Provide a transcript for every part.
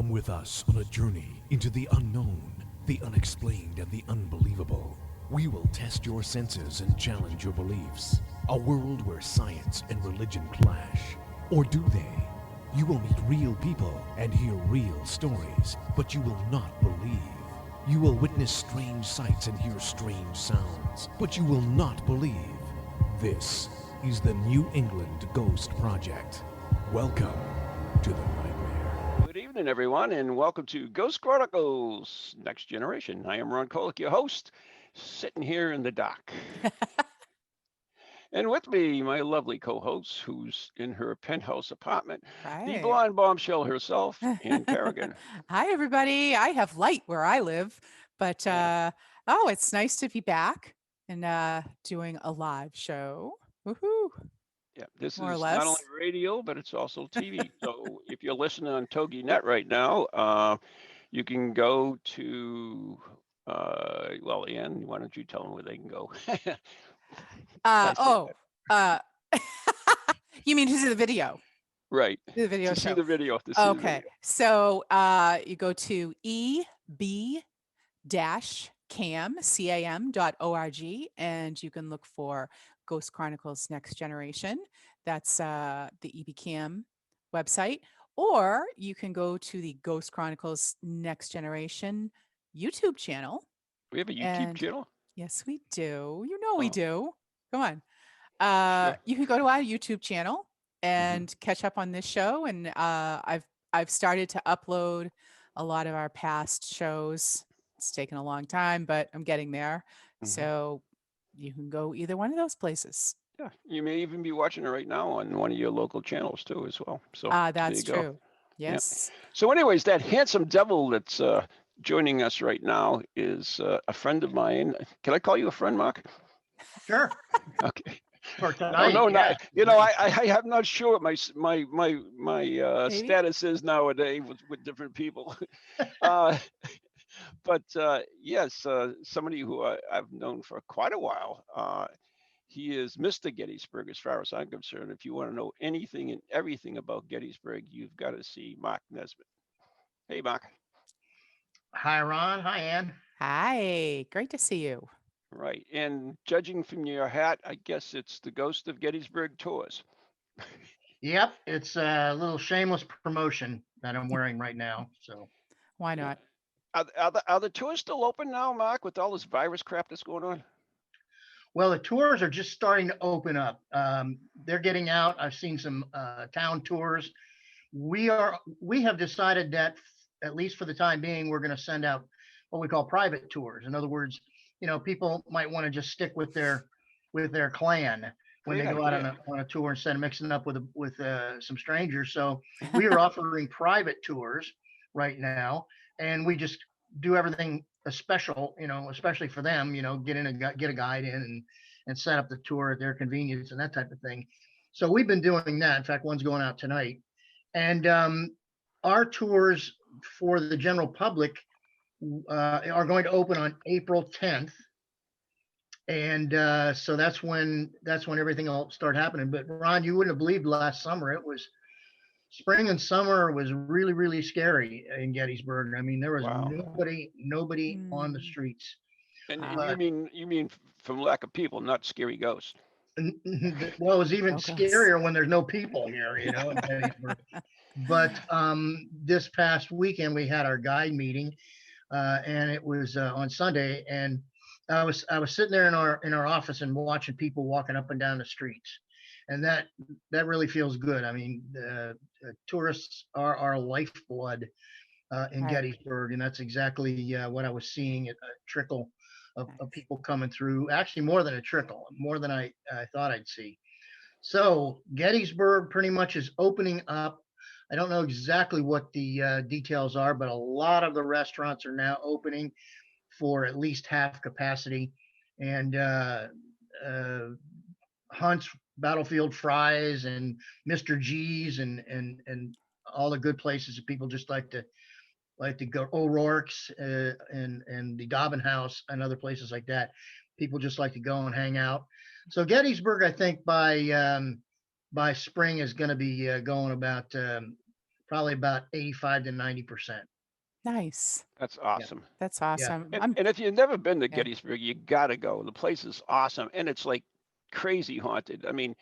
Come with us on a journey into the unknown, the unexplained, and the unbelievable. We will test your senses and challenge your beliefs. A world where science and religion clash. Or do they? You will meet real people and hear real stories, but you will not believe. You will witness strange sights and hear strange sounds, but you will not believe. This is the New England Ghost Project. Welcome to the nightmare. Good evening, everyone, and welcome to Ghost Chronicles Next Generation. I am Ron Kolek, your host, sitting here in the dock. And with me, my lovely co-host, who's in her penthouse apartment, the Right. blonde bombshell herself, Anne Kerrigan. Hi, everybody. I have light where I live, but Yeah, it's nice to be back and doing a live show. Woohoo! yeah. This More or is not only less. radio, but it's also TV. So if you're listening on TogiNet right now, you can go to, well, Anne, why don't you tell them where they can go? Uh, I say oh, uh, you mean to see the video? right. The video To see show. the video, to see the Okay. video. So you go to eb-cam.org and you can look for Ghost Chronicles Next Generation. That's the EB-Cam website. Or you can go to the Ghost Chronicles Next Generation YouTube channel. We have a YouTube And channel? yes, we do. You know we Oh, do. Come on. sure. You can go to our YouTube channel Hmm. and catch up on this show. And I've started to upload a lot of our past shows. It's taken a long time, but I'm getting there. Hmm. So you can go either one of those places. Yeah, you may even be watching it right now on one of your local channels too, as well. So there you That's go. true. Yeah. Yes. So, anyways, that handsome devil that's joining us right now is a friend of mine. Can I call you a friend, Mark? Sure. Okay. For I don't tonight, know. yeah. Not, you know, I am not sure what my Maybe. status is nowadays with different people. uh, but yes, somebody who I've known for quite a while. He is Mr. Gettysburg, as far as I'm concerned. If you want to know anything and everything about Gettysburg, you've got to see Mark Nesbitt. Hey, Mark. Hi, Ron. Hi, Ann. Hi. Great to see you. Right. And judging from your hat, I guess it's the Ghost of Gettysburg Tours. Yep, it's a little shameless promotion that I'm wearing right now. So, Why Yeah. not? Are the tours still open now, Mark, with all this virus crap that's going on? well, the tours are just starting to open up. They're getting out. I've seen some town tours. We have decided that at least for the time being, we're going to send out what we call private tours. In other words, people might want to just stick with their clan when Great they go out idea. on a tour instead of mixing up with some strangers. So we are offering private tours right now, and we just do everything special, especially for them. Get a guide in and set up the tour at their convenience and that type of thing. So we've been doing that. In fact, one's going out tonight, and our tours for the general public are going to open on April 10th, and so that's when everything will start happening. But Ron, you wouldn't have believed last summer it was spring and summer was really really scary in Gettysburg. I mean, there was Wow. nobody on the Hmm. streets. And Wow. you But mean from lack of people, not scary ghosts. well, it was even No ghosts. scarier when there's no people here, in Gettysburg. But this past weekend we had our guide meeting, and it was on Sunday, and I was sitting there in our office and watching people walking up and down the streets, and that really feels good. I mean, tourists are our lifeblood in Right. Gettysburg, and that's exactly what I was seeing, a trickle of Nice. people coming through. Actually, more than a trickle, more than I thought I'd see. So Gettysburg pretty much is opening up. I don't know exactly what the details are, but a lot of the restaurants are now opening for at least half capacity. And uh, Hunt's Battlefield Fries and Mr. G's and all the good places that people just like to go. O'Rourke's and the Dobbin House and other places like that. People just like to go and hang out. So Gettysburg, I think by spring is going to be going about probably about 85 to 90%. Nice. That's awesome. That's awesome. And if you've never been to Yeah. Gettysburg, you gotta go. The place is awesome, and it's like crazy haunted. I mean,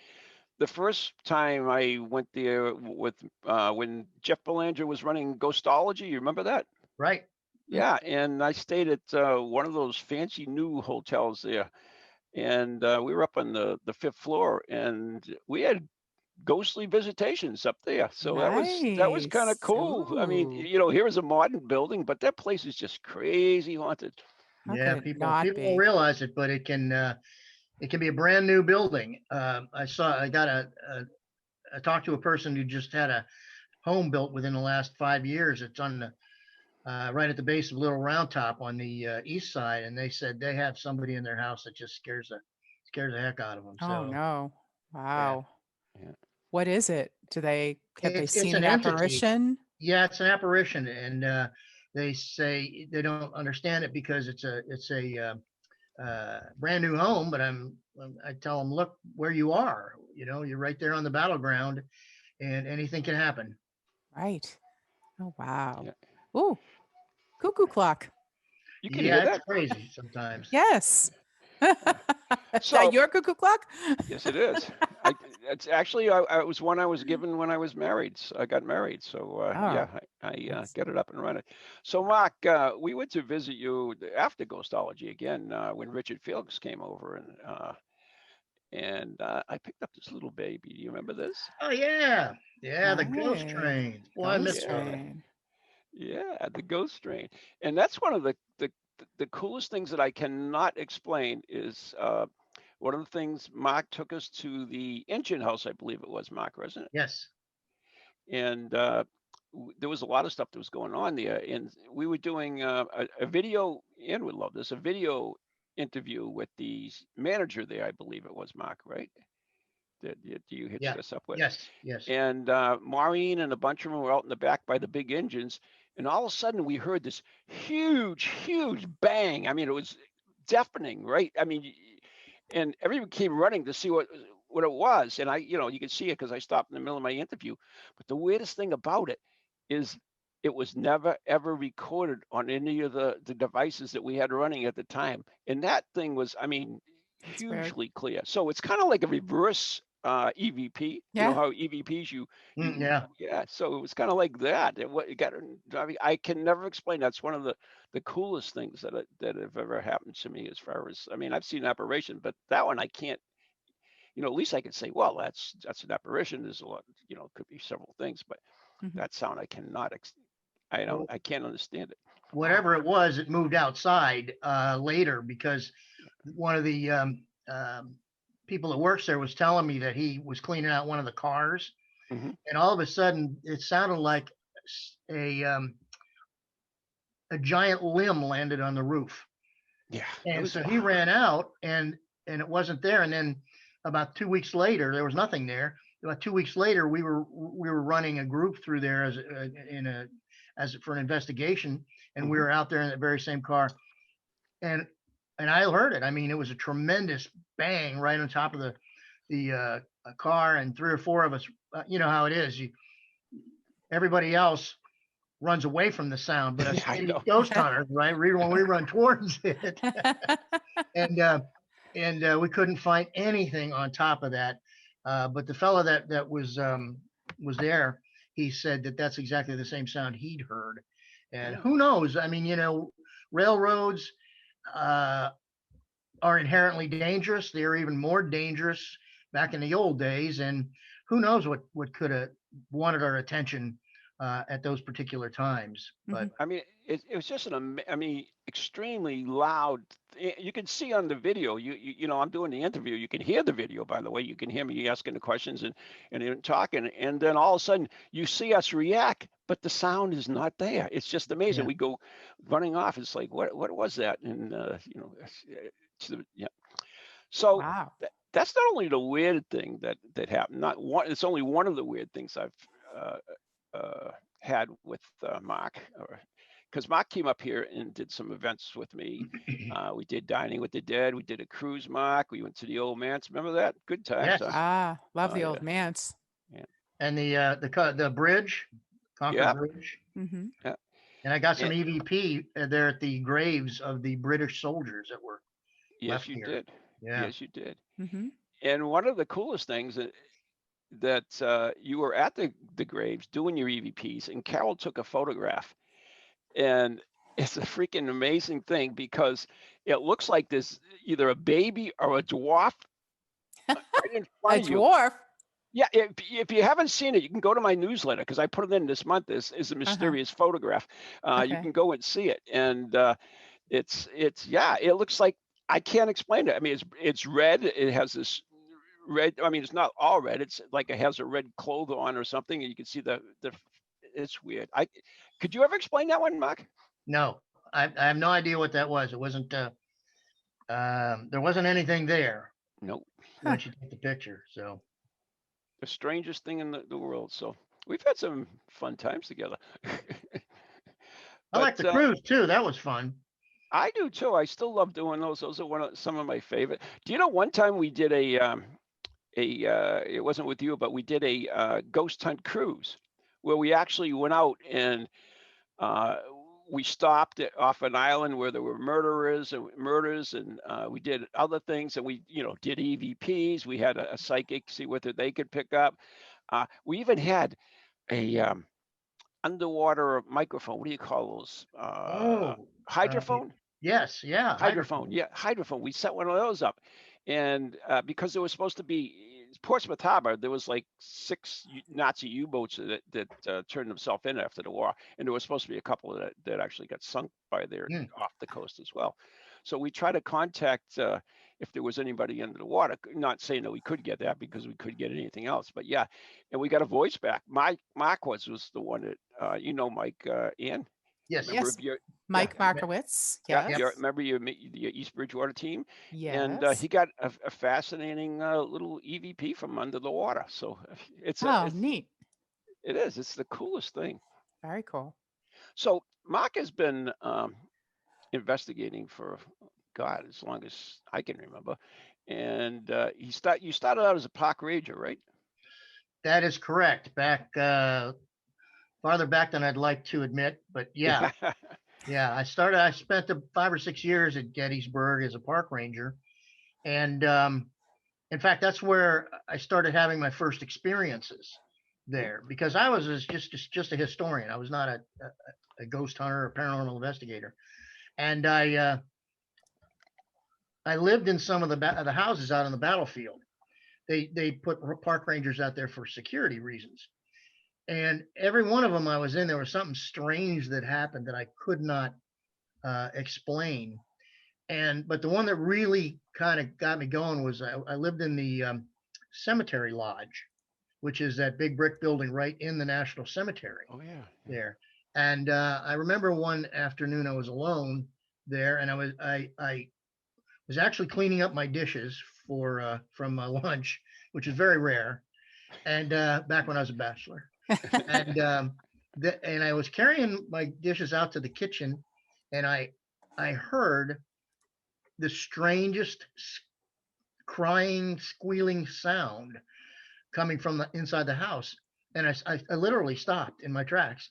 the first time I went there with when Jeff Belanger was running Ghostology, you remember that? Right. Yeah, and I stayed at one of those fancy new hotels there, and we were up on the fifth floor, and we had ghostly visitations up there. So that was kind of Nice. cool. I mean, Ooh. here is a modern building, but that place is just crazy haunted. How Yeah, could it people not don't be? realize it, but it can be a brand new building. I talked to a person who just had a home built within the last 5 years. It's on the right at the base of Little Round Top on the east side, and they said they have somebody in their house that just scares the heck out of them. Oh So no. Wow. Yeah. What is it? Have they it's seen an an entity. apparition? Yeah, it's an apparition, and they say they don't understand it because it's a brand new home. But I tell them, look where you are. You're right there on the battleground, and anything can happen. Right. Oh wow. Yeah. Ooh, cuckoo clock. You can Yeah, hear it's that? crazy sometimes. Yes. Is So that your cuckoo clock? yes, it is. It's actually I was one I was given when I was married. So I got married, so yeah, Oh, I that's get it up and running. So Mark, we went to visit you after Ghostology again when Richard Felix came over, and I picked up this little baby. Do you remember this? Oh yeah, yeah, the ghost nice. train. Boy, I Ghost missed Yeah, those. train. yeah, the ghost train, and that's one of the coolest things that I cannot explain is one of the things Mark took us to the engine house, I believe it was Mark, wasn't it? Yes. And there was a lot of stuff that was going on there, and we were doing a video. Ann would love this, a video interview with the manager there, I believe it was Mark, right? That you hitched Yeah. us up with. Yes. Yes. And Maureen and a bunch of them were out in the back by the big engines, and all of a sudden we heard this huge bang. I mean, it was deafening, right? I mean, and everyone came running to see what it was, and you could see it because I stopped in the middle of my interview. But the weirdest thing about it is it was never ever recorded on any of the devices that we had running at the time, and that thing was, I mean, That's weird. hugely clear. So it's kind of like a reverse EVP. You know Yeah. how EVPs Yeah. yeah. So it was kind of like that. It got. I mean, I can never explain. That's one of the coolest things that have ever happened to me. As far as, I mean, I've seen apparition, but that one I can't. At least I could say, well, that's an apparition. There's a lot. It could be several things, but Mhm. that sound I cannot. I don't. Well, I can't understand it. whatever it was, it moved outside later because one of the people that works there was telling me that he was cleaning out one of the cars, Hmm. and all of a sudden it sounded like a giant limb landed on the roof. Yeah. And so he ran out, and it wasn't there. And then about 2 weeks later, there was nothing there. About 2 weeks later, we were running a group through there as for an investigation, and we were out there in that very same car, and I heard it. I mean, it was a tremendous bang right on top of the car, and three or four of us. You know how it is. Everybody else runs away from the sound, but us Yeah, I know. ghost hunters, right? We run towards it, and we couldn't find anything on top of that. But the fellow that was there, he said that that's exactly the same sound he'd heard. And who knows? I mean, railroads are inherently dangerous. They're even more dangerous back in the old days, and who knows what could have wanted our attention at those particular times. But I mean, it was just I mean, extremely loud. You can see on the video. I'm doing the interview. You can hear the video, by the way. You can hear me asking the questions and talking, and then all of a sudden you see us react, but the sound is not there. It's just amazing. Yeah. We go running off. It's like, what was that? And yeah. So Wow. that's not only the weird thing that happened. Not one. It's only one of the weird things I've had with Mark, because Mark came up here and did some events with me. We did Dining with the Dead. We did a cruise, Mark. We went to the Old Manse. Remember that? Good times. Yes. Huh? Ah, love the yeah. old manse. Yeah. And the bridge Concord Yeah. Bridge. Mm-hmm. Yeah. And I got some And, EVP there at the graves of the British soldiers that were yes, left you here. did. Yeah. Yes, you did. Mm-hmm. And one of the coolest things that you were at the graves doing your EVPs, and Carol took a photograph, and it's a freaking amazing thing because it looks like there's either a baby or a dwarf right in front A of you. dwarf. Yeah, if you haven't seen it, you can go to my newsletter because I put it in this month. This is a mysterious photograph. You Okay. can go and see it, and it's yeah, it looks like I can't explain it. I mean, it's red. It has this red. I mean, it's not all red. It's like it has a red cloth on or something, and you can see the. It's weird. Could you ever explain that one, Mark? No, I have no idea what that was. It wasn't, there wasn't anything there No, Huh. once you take the picture. So, the strangest thing in the world. So we've had some fun times together. I like But the cruise too. That was fun. I do too. I still love doing those. Those are some of my favorite. Do you know one time we did it wasn't with you, but we did a ghost hunt cruise where we actually went out and uh, we stopped off an island where there were murders, and we did other things, and we did EVPs. We had a psychic see whether they could pick up. We even had a underwater microphone. What do you call those? Oh, Hydrophone? yes. Yeah. Hydrophone. Yeah, hydrophone. We set one of those up. And because there was supposed to be Portsmouth Harbor, there was like 6 Nazi U-boats that turned themselves in after the war, and there was supposed to be a couple that actually got sunk by there Mm. off the coast as well. So we tried to contact if there was anybody under the water. Not saying that we could get that because we could get anything else, but yeah, and we got a voice back. Mark was the one that Mike Ann. Yes. Remember Yes. your Mike Yeah. Markowitz. yeah, Yes. remember your East Bridgewater team, and Yes. he got a fascinating little EVP from under the water. So Oh, neat. it's the coolest thing. Very cool. So Mark has been investigating for God as long as I can remember, and you started out as a park ranger, right? That is correct. Back, farther back than I'd like to admit, but yeah. Yeah. I spent 5 or 6 years at Gettysburg as a park ranger. And, in fact, that's where I started having my first experiences there, because I was just a historian. I was not a ghost hunter or paranormal investigator. And I lived in some of the houses out on the battlefield. They put park rangers out there for security reasons. And every one of them I was in, there was something strange that happened that I could not explain. But the one that really kind of got me going was I lived in the cemetery lodge, which is that big brick building right in the National Cemetery Oh yeah. there. And I remember one afternoon I was alone there, and I was actually cleaning up my dishes from my lunch, which is very rare, and back when I was a bachelor. And and I was carrying my dishes out to the kitchen, and I heard the strangest crying, squealing sound coming from the inside the house, and I literally stopped in my tracks,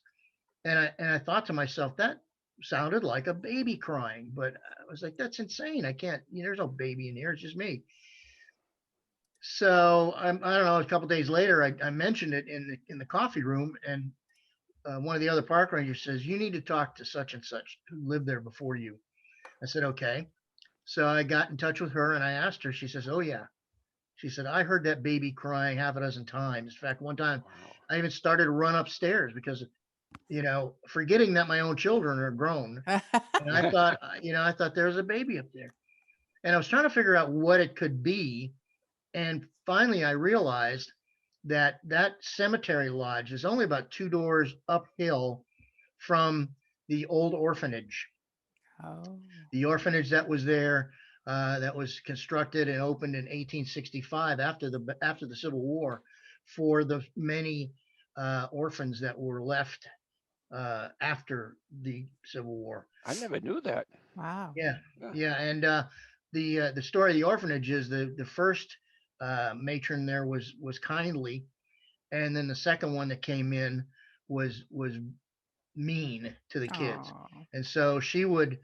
and I thought to myself, that sounded like a baby crying, but I was like, that's insane. I can't. There's no baby in here. It's just me. So I don't know. A couple days later, I mentioned it in the coffee room, and one of the other park rangers says, "You need to talk to such and such who lived there before you." I said, "Okay." So I got in touch with her and I asked her. She says, "Oh yeah." She said, "I heard that baby crying half a dozen times. In fact, one time Wow. I even started to run upstairs because, forgetting that my own children are grown, and I thought, I thought there was a baby up there, and I was trying to figure out what it could be. And finally, I realized that cemetery lodge is only about 2 doors uphill from the old orphanage. Oh. The orphanage that was there, that was constructed and opened in 1865 after the Civil War, for the many orphans that were left after the Civil War. I never knew that. Wow. Yeah, Yeah. yeah, and the story of the orphanage is the first matron there was kindly, and then the second one that came in was mean to the kids. Aw. And so she would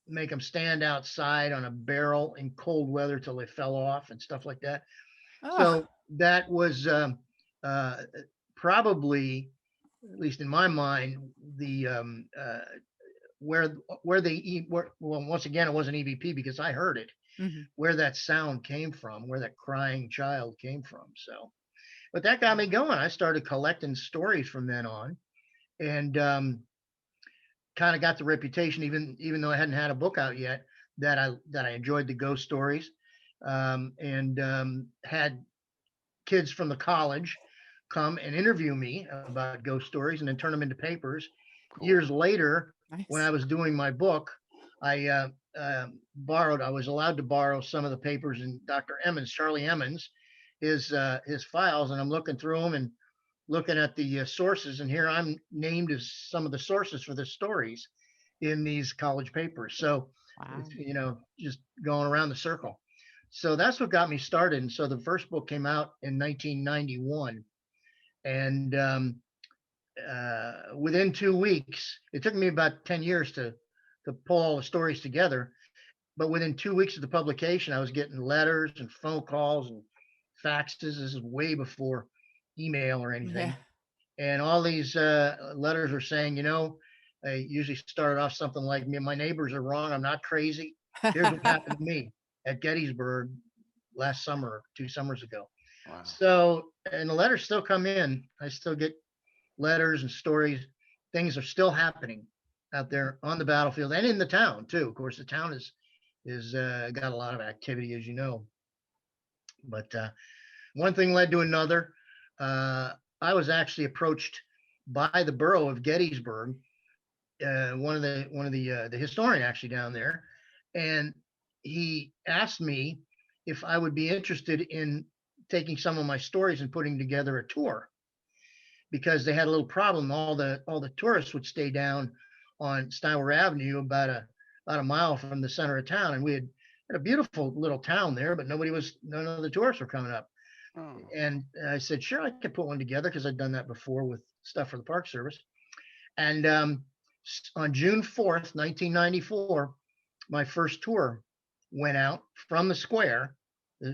make them stand outside on a barrel in cold weather till they fell off and stuff like that. Ugh. So that was uh, probably, at least in my mind, the where well, once again, it wasn't EVP because I heard it, Mhm. where that sound came from, where that crying child came from. So, but that got me going. I started collecting stories from then on, and kind of got the reputation, even though I hadn't had a book out yet, that I enjoyed the ghost stories, and had kids from the college come and interview me about ghost stories and then turn them into papers. Cool. Years later, when I Nice. was doing my book, I I was allowed to borrow some of the papers in Dr. Emmons, Charlie Emmons, his files, and I'm looking through them and looking at the sources, and here I'm named as some of the sources for the stories in these college papers. So Wow. it's, just going around the circle. So that's what got me started. And so the first book came out in 1991, and within 2 weeks, it took me about 10 years to pull all the stories together. But within 2 weeks of the publication, I was getting letters and phone calls and faxes. This is way before email or anything. Yeah. And all these letters are saying, they usually started off something like, "My neighbors are wrong. I'm not crazy. Here's what happened to me at Gettysburg last summer, 2 summers ago." Wow. So, and the letters still come in. I still get letters and stories. Things are still happening out there on the battlefield and in the town too. Of course, the town is got a lot of activity, as you know. But one thing led to another. I was actually approached by the borough of Gettysburg, one of the historian actually down there, and he asked me if I would be interested in taking some of my stories and putting together a tour, because they had a little problem. All the tourists would stay down on Steinway Avenue, about a mile from the center of town, and we had a beautiful little town there, but none of the tourists were coming up. Oh. And I said, sure, I could put one together because I'd done that before with stuff for the Park Service. And on June 4th, 1994, my first tour went out from the square,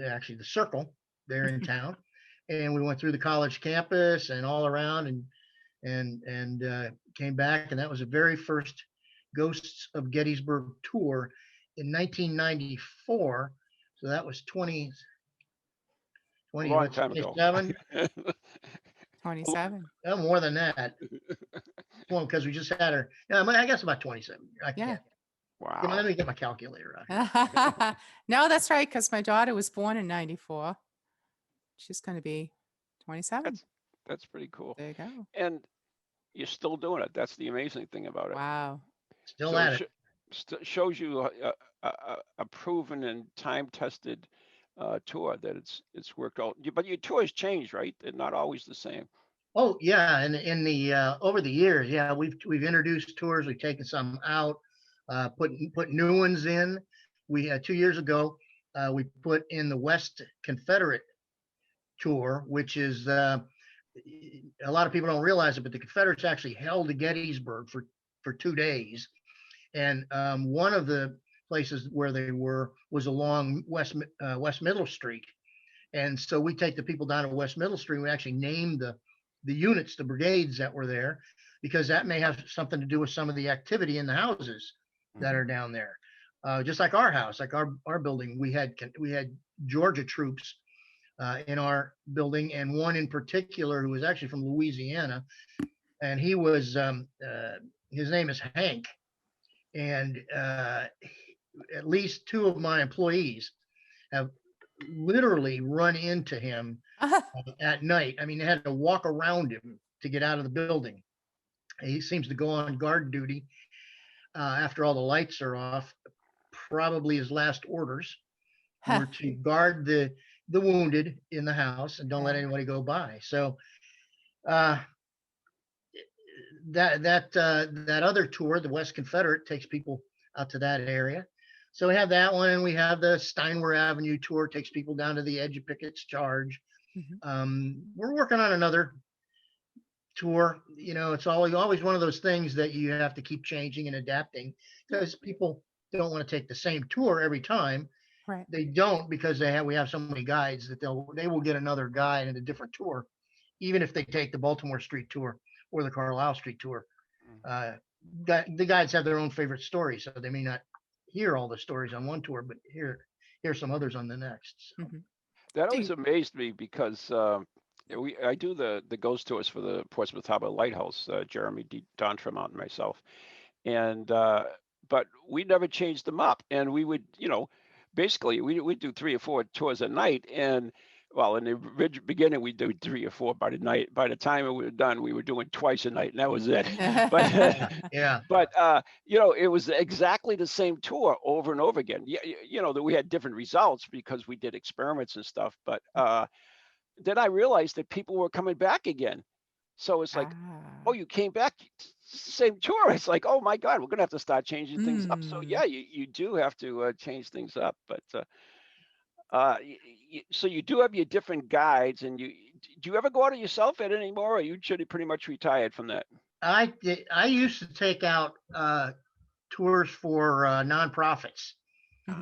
actually the circle there in town. And we went through the college campus and all around and came back. And that was the very first Ghosts of Gettysburg tour in 1994. So that was 20, A long time ago. 27, 27. more than that. Well, because we just had her. Yeah, I guess about 27. I Yeah. can't. Wow. Let me get my calculator out. No, that's right, because my daughter was born in 94. She's going to be 27. That's pretty cool. There you go. And you're still doing it. That's the amazing thing about it. Wow. Still So at it. shows you a proven and time-tested tour that it's worked out. But your tours change, right? They're not always the same. Oh yeah, and in the over the years, yeah, we've introduced tours. We've taken some out, put new ones in. We 2 years ago, we put in the West Confederate tour, which is a lot of people don't realize it, but the Confederates actually held the Gettysburg for 2 days, and one of the places where they was along West Middle Street, and so we take the people down to West Middle Street. We actually name the units, the brigades that were there, because that may have something to do with some of the activity in the houses that are down there. Just like our house, like our building, we had Georgia troops in our building, and one in particular who was actually from Louisiana, and he was his name is Hank, and at least 2 of my employees have literally run into him at night. I mean, they had to walk around him to get out of the building. He seems to go on guard duty after all the lights are off. Probably his last orders were to guard the wounded in the house and don't let anybody go by. So that other tour, the West Confederate, takes people out to that area. So we have that one, and we have the Steinway Avenue tour, takes people down to the edge of Pickett's Charge. We're working on another tour. It's always one of those things that you have to keep changing and adapting, because people don't want to take the same tour every time. Right. They don't, because we have so many guides that they will get another guide and a different tour, even if they take the Baltimore Street tour or the Carlisle Street tour. The guides have their own favorite stories, so they may not hear all the stories on one tour, but hear some others on the next. So. That always amazed me because I do the ghost tours for the Portsmouth Harbor Lighthouse, Jeremy Dontremont and myself, and but we never changed them up, and we would, basically we'd do 3 or 4 tours a night, and well, in the beginning we did 3 or 4 by the night. By the time we were done, we were doing twice a night, and that was it. But yeah, but it was exactly the same tour over and over again. That we had different results because we did experiments and stuff. But then I realized that people were coming back again. So it's like, oh, you came back, same tour. It's like, oh my God, we're gonna have to start changing things up. So yeah, you do have to change things up. But so you do have your different guides, and do you ever go out yourself at anymore, or you should pretty much retired from that? I used to take out tours for nonprofits.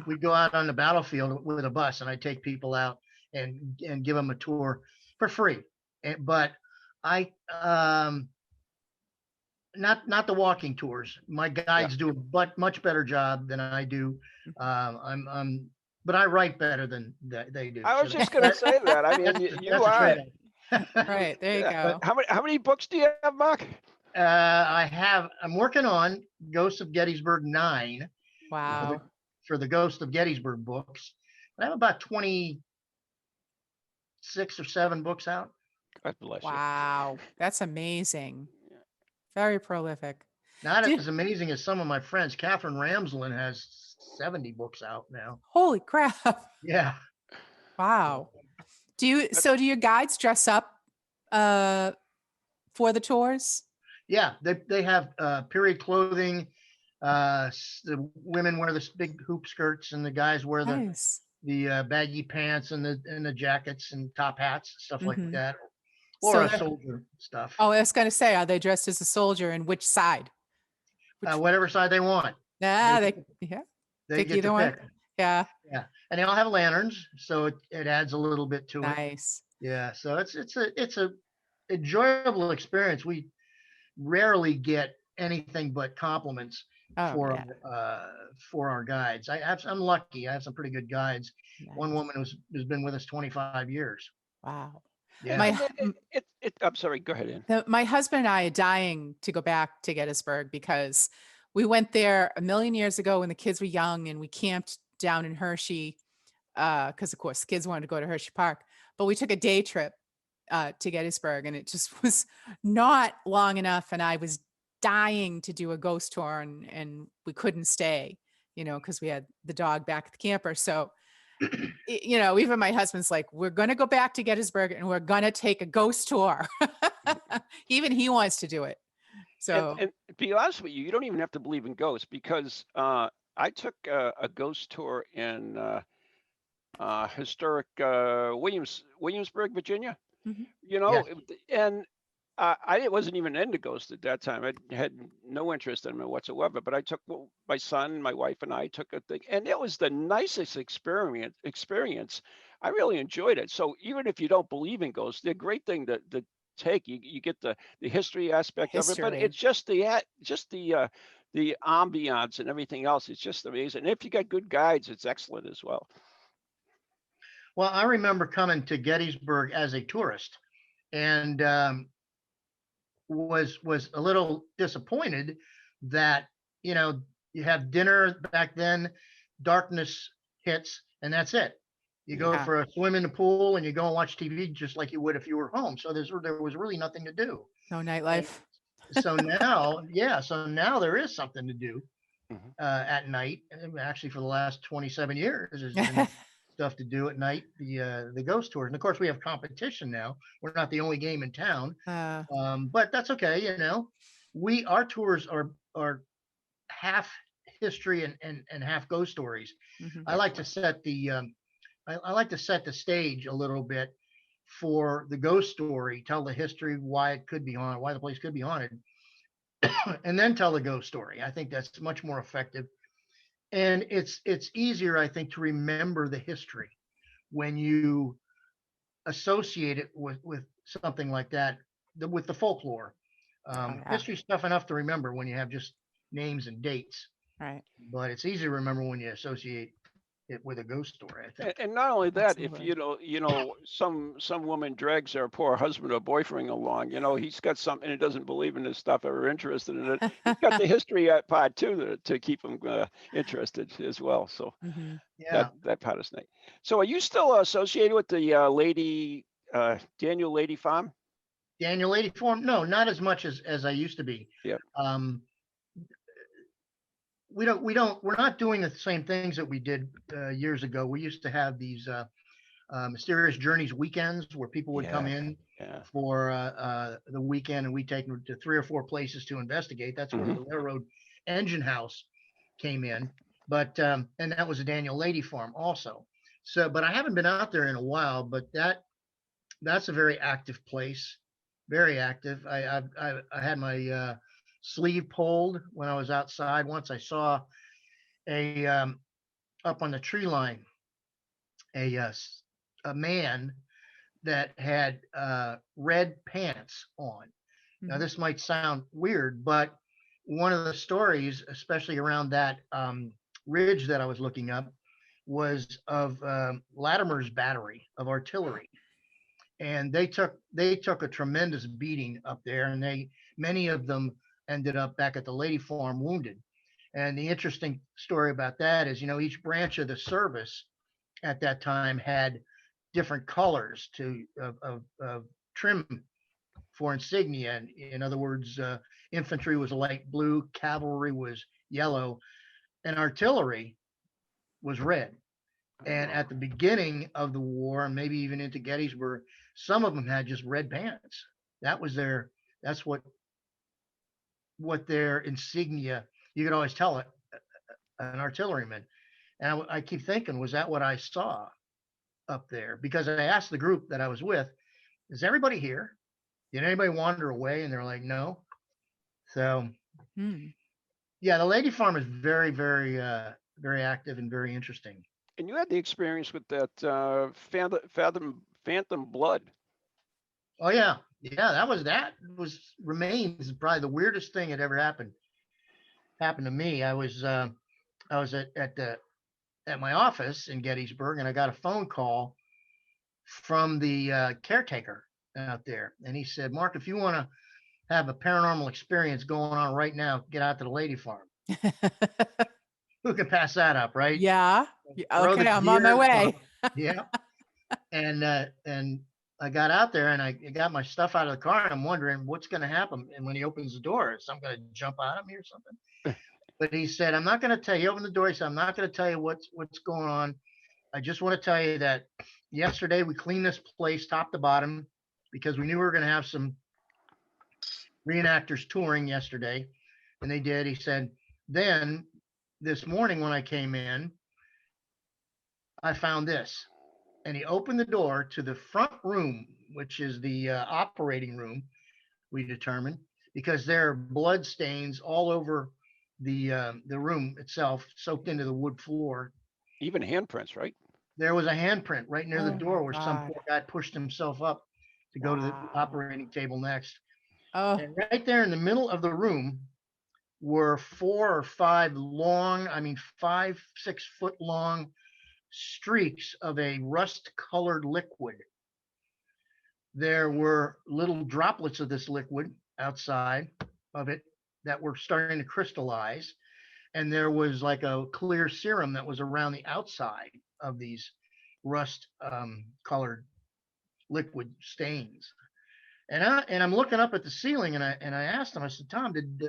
We'd go out on the battlefield with a bus, and I'd take people out and give them a tour for free. But I not the walking tours. My guides do a much better job than I do. But I write better than they do. I was just going to say that. I mean, you are. Right, there you go. How many books do you have, Mark? I'm working on Ghosts of Gettysburg 9. Wow. For the Ghost of Gettysburg books. I have about 26 or 7 books out. God bless you. Wow, that's amazing. Very prolific. Not as amazing as some of my friends. Catherine Ramsland has 70 books out now. Holy crap. Yeah. Wow. Do your guides dress up for the tours? Yeah, they have period clothing. The women wear the big hoop skirts, and the guys wear the baggy pants and the jackets and top hats, stuff like that. Or a soldier stuff. Oh, I was going to say, are they dressed as a soldier, and which side? Whatever side they want. They get either one. Pick. Yeah. Yeah, and they all have lanterns, so it adds a little bit to it. Nice. Yeah, so it's a enjoyable experience. We rarely get anything but compliments for our guides. I'm lucky. I have some pretty good guides. Nice. One woman has been with us 25 years. Wow. Yeah. I'm sorry. Go ahead, Ann. My husband and I are dying to go back to Gettysburg because we went there a million years ago when the kids were young, and we camped down in Hershey because, of course, kids wanted to go to Hershey Park. But we took a day trip to Gettysburg, and it just was not long enough. And I was dying to do a ghost tour, and we couldn't stay, because we had the dog back at the camper. So, even my husband's like, we're going to go back to Gettysburg and we're going to take a ghost tour. Even he wants to do it. So, and to be honest with you, you don't even have to believe in ghosts, because I took a ghost tour in historic Williamsburg, Virginia. And I wasn't even into ghosts at that time. I had no interest in them whatsoever. But I took my son, my wife, and I took a thing, and it was the nicest experience. I really enjoyed it. So even if you don't believe in ghosts, they're a great thing to take. You get the history aspect of it, but it's just the ambiance and everything else. It's just amazing. And if you got good guides, it's excellent as well. Well, I remember coming to Gettysburg as a tourist, and was a little disappointed that you have dinner back then, darkness hits, and that's it. You go for a swim in the pool, and you go and watch TV just like you would if you were home. So there was really nothing to do. No nightlife. So now, there is something to do at night. Actually, for the last 27 years, there's been stuff to do at night. The ghost tours, and of course, we have competition now. We're not the only game in town, but that's okay. Our tours are half history and half ghost stories. I like to set the I like to set the stage a little bit for the ghost story, tell the history, why it could be haunted, why the place could be haunted, and then tell the ghost story. I think that's much more effective. And it's easier, I think, to remember the history when you associate it with something like that, with the folklore. Yeah. History's tough enough to remember when you have just names and dates, Right. but it's easy to remember when you associate it with a ghost story, I think. And not only that, if Absolutely. some woman drags her poor husband or boyfriend along, he's got something, he doesn't believe in this stuff or interested in it. He's got the history part too to keep him interested as well. So Hmm. Yeah. that part is nice. So are you still associated with the lady Daniel Lady Farm? Daniel 84, no, not as much as I used to be. Yeah. We're not doing the same things that we did years ago. We used to have these mysterious journeys weekends where people would come in Yeah. for the weekend, and we take them to 3 or 4 places to investigate. That's where the railroad engine house came in, but and that was a Daniel Lady Farm also. So, but I haven't been out there in a while. But that's a very active place, very active. I had my sleeve pulled when I was outside. Once I saw a up on the tree line a man that had red pants on. Now this might sound weird, but one of the stories, especially around that ridge that I was looking up, was of Latimer's battery of artillery, and they took a tremendous beating up there, and many of them ended up back at the Lady Farm wounded. And the interesting story about that is, each branch of the service at that time had different colors of trim for insignia. And in other words, infantry was light blue, cavalry was yellow, and artillery was red. And at the beginning of the war, and maybe even into Gettysburg, some of them had just red pants. That's what their insignia. You could always tell it an artilleryman. And I keep thinking, was that what I saw up there? Because I asked the group that I was with, is everybody here? Did anybody wander away? And they're like, no. So, yeah, the Lady Farm is very, very, very active and very interesting. And you had the experience with that Phantom Blood. Oh yeah, that remains probably the weirdest thing that ever happened to me. I was at my office in Gettysburg, and I got a phone call from the caretaker out there, and he said, "Mark, if you want to have a paranormal experience going on right now, get out to the Lady Farm." Who can pass that up, right? Yeah. Throw Okay, the I'm on my gear, way. Yeah. And I got out there, and I got my stuff out of the car, and I'm wondering what's going to happen. And when he opens the door, is something going to jump out at me or something? But he said, "I'm not going to tell you." He opened the door. He said, "I'm not going to tell you what's going on. I just want to tell you that yesterday we cleaned this place top to bottom because we knew we were going to have some reenactors touring yesterday." And they did. He said, "Then this morning when I came in, I found this." And he opened the door to the front room, which is the operating room, we determined, because there are blood stains all over the room itself, soaked into the wood floor. Even handprints, right? There was a handprint right near the door where some God. poor guy pushed himself up to go to the operating table next. Oh, And right there in the middle of the room were 4 or 5 long, 5-6 foot long streaks of a rust colored liquid. There were little droplets of this liquid outside of it that were starting to crystallize. And there was like a clear serum that was around the outside of these rust colored liquid stains. And I'm looking up at the ceiling, and I asked him, I said, "Tom, did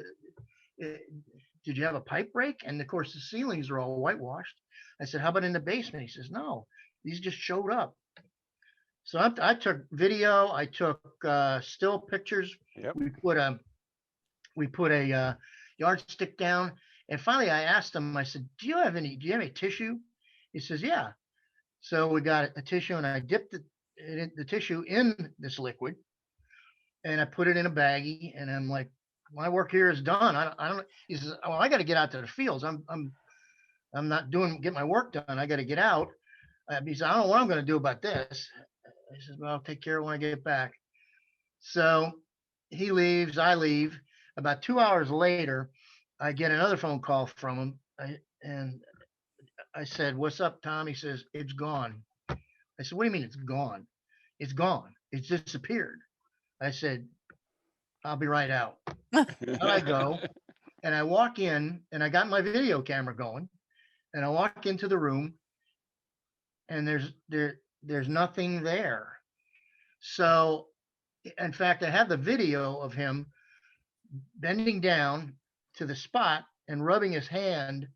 you have a pipe break?" And of course the ceilings are all whitewashed. I said, "How about in the basement?" He says, "No, these just showed up." So I took video, I took still pictures. Yep. We put a yardstick down, and finally I asked him, I said, do you have any tissue?" He says, "Yeah." So we got a tissue, and I dipped it the tissue in this liquid, and I put it in a baggie, and I'm like, my work here is done. I don't. He says, well, I got to get out to the fields. I'm not get my work done. I got to get out. He said, I don't know what I'm going to do about this. I says, well, I'll take care of it when I get back. So he leaves, I leave. About 2 hours later, I get another phone call from him. And I said, what's up, Tom? He says, it's gone. I said, what do you mean it's gone? It's gone. It's disappeared. I said, I'll be right out. I go and I walk in, and I got my video camera going, and I walk into the room, and there's nothing there. So in fact, I have the video of him bending down to the spot and rubbing his hand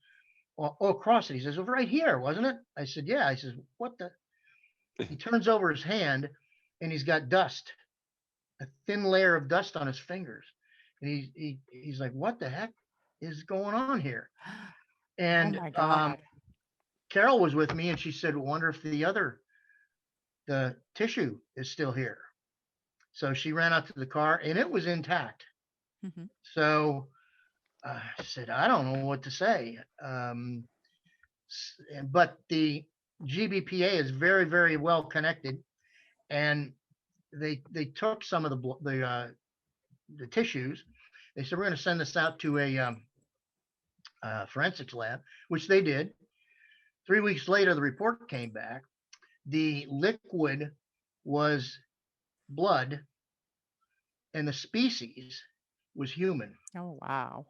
across it. He says, well, right here, wasn't it? I said, yeah. I says, what the? He turns over his hand, and he's got dust, a thin layer of dust on his fingers. And he's like, what the heck is going on here? And Oh my God. Carol was with me, and she said, wonder if the tissue is still here. So she ran out to the car, and it was intact. Mhm. So I said, I don't know what to say. But the GBPA is very, very well connected, and they took some of the tissues. They said, we're going to send this out to a forensics lab, which they did. 3 weeks later, the report came back. The liquid was blood, and the species was human. Oh wow.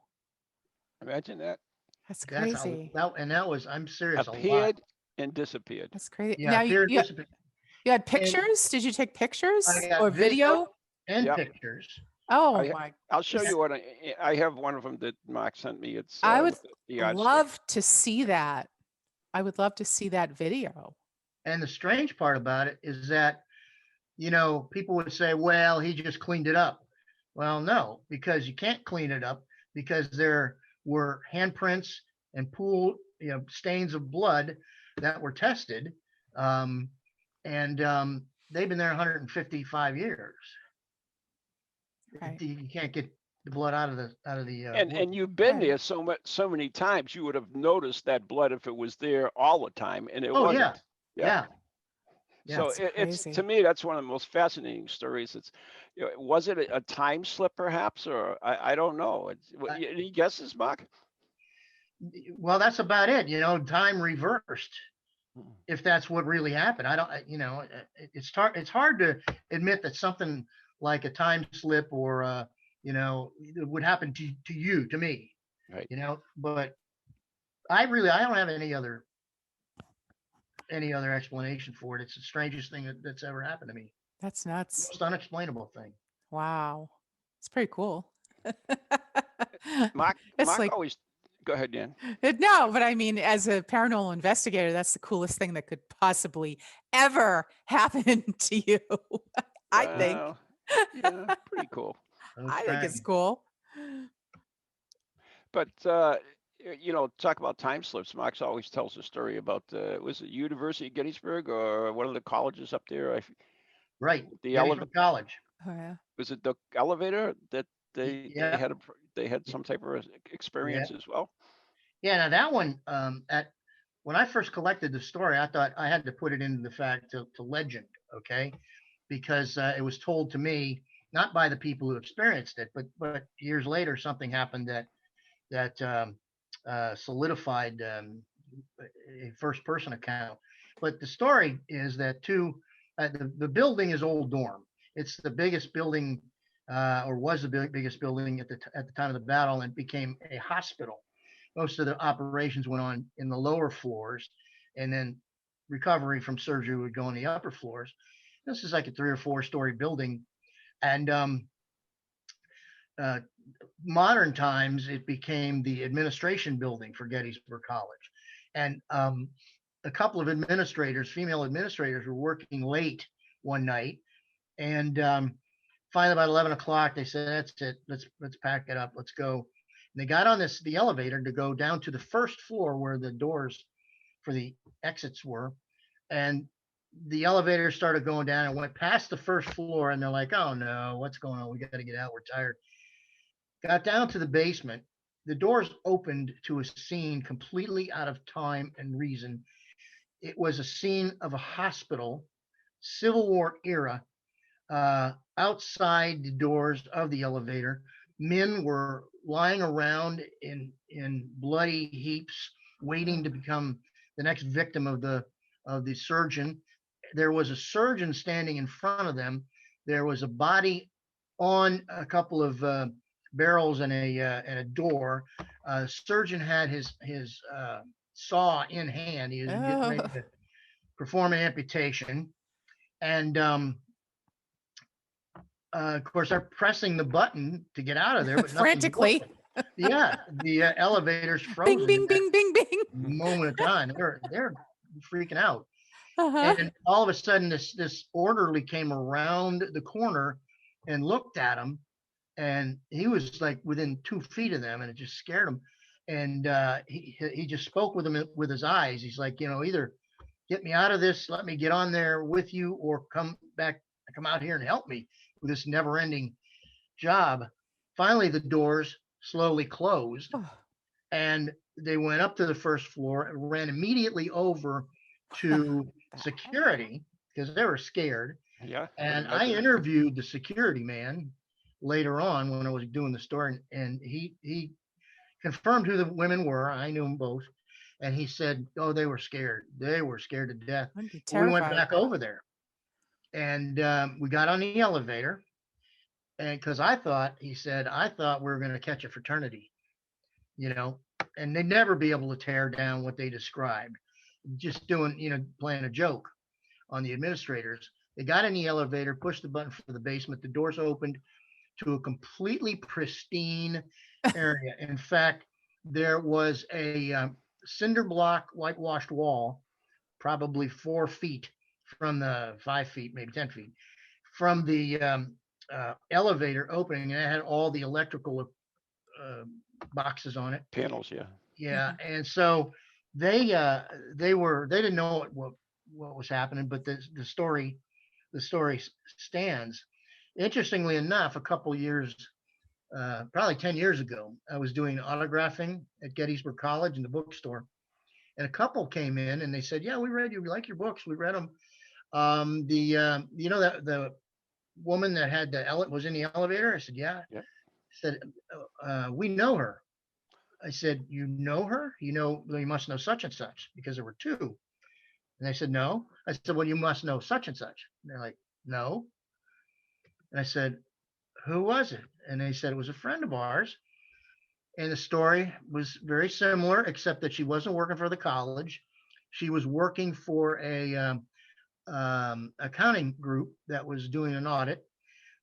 Imagine that. That's That's crazy. that was, I'm serious, a lot. Appeared and disappeared. That's crazy. Yeah, Now appeared, you disappeared. You had pictures? Did you take pictures I got or video? and Yep. pictures. Oh I- my! I'll show Yes. you what I have. One of them that Mark sent me. It's I would with the yardstick. love to see that. I would love to see that video. And the strange part about it is that, people would say, well, he just cleaned it up. Well, no, because you can't clean it up, because there were handprints and pool, stains of blood that were tested. And they've been there 155 years. Right. You can't get the blood out of the wood. And you've been Right. there so many times, you would have noticed that blood if it was there all the time, and it Oh, wasn't. yeah. So That's it's crazy. to me, that's one of the most fascinating stories. It's, was it a time slip perhaps, or I don't know. Any guesses, Mark? Well, that's about it. Time reversed. Hmm. If that's what really happened, I don't. It's hard to admit that something like a time slip or it would happen to me. Right. But I don't have any other explanation for it. It's the strangest thing that's ever happened to me. That's nuts. Most unexplainable thing. Wow. It's pretty cool. Mark It's like, always. Go ahead, Dan. no, but I mean, as a paranormal investigator, that's the coolest thing that could possibly ever happen to you. I think. Well, yeah, pretty cool. I think it's cool. But talk about time slips. Max always tells a story about was it University of Gettysburg or one of the colleges up there? Right. The Gettysburg College. Oh, yeah. Was it the elevator that they Yeah. had some type of experience as well? Yeah. Now that one, when I first collected the story, I thought I had to put it into the fact to legend, okay, because it was told to me not by the people who experienced it, but years later something happened that solidified a first person account. But the story is that the building is Old Dorm. It's the biggest building, or was the biggest building at the time of the battle, and became a hospital. Most of the operations went on in the lower floors, and then recovery from surgery would go on the upper floors. This is like a 3 or 4 story building, and modern times it became the administration building for Gettysburg College. And a couple of female administrators, were working late one night, and finally about 11 o'clock they said, that's it, let's pack it up, let's go. And they got on the elevator to go down to the first floor where the doors for the exits were, and the elevator started going down and went past the first floor, and they're like, "Oh no, what's going on? We got to get out. We're tired." Got down to the basement. The doors opened to a scene completely out of time and reason. It was a scene of a hospital, Civil War era. Outside the doors of the elevator, men were lying around in bloody heaps, waiting to become the next victim of the surgeon. There was a surgeon standing in front of them. There was a body on a couple of barrels and a door. Surgeon had his saw in hand. He was getting ready Oh, to perform an amputation, and of course, they're pressing the button to get out of there, but nothing's frantically. working. Yeah, the elevator's Bing, frozen bing, in that bing, bing, bing. moment of time. They're freaking out, Uh-huh. and all of a sudden, this orderly came around the corner and looked at him, and he was like within 2 feet of them, and it just scared him. And he just spoke with him with his eyes. He's like, either get me out of this, let me get on there with you, or come out here and help me with this never-ending job. Finally, the doors slowly closed, Oh, and they went up to the first floor and ran immediately over to the security because they were scared. Yeah. And I interviewed the security man later on when I was doing the story, and he confirmed who the women were. I knew them both. And he said, "Oh, they were scared. They were scared to death." I'd be We went terrified. back over there, and we got on the elevator. And because I thought we were going to catch a fraternity, you know, and they'd never be able to tear down what they described, just doing, playing a joke on the administrators. They got in the elevator, pushed the button for the basement. The doors opened to a completely pristine area. In fact, there was a cinder block whitewashed wall, probably 4 feet from the 5 feet, maybe 10 feet from the elevator opening, and it had all the electrical uh, boxes on it. Panels, yeah. Yeah, Mhm. and so they didn't know what was happening, but the story stands. Interestingly enough, a couple years, probably 10 years ago, I was doing autographing at Gettysburg College in the bookstore, and a couple came in and they said, "Yeah, we read you. We like your books. We read them." That the woman that had was in the elevator. I said, "Yeah." Yeah. Said, "We know her." I said, "You know her? Well, you must know such and such because there were two." And they said, "No." I said, "Well, you must know such and such." And they're like, "No." And I said, "Who was it?" And they said it was a friend of ours. And the story was very similar, except that she wasn't working for the college. She was working for a accounting group that was doing an audit.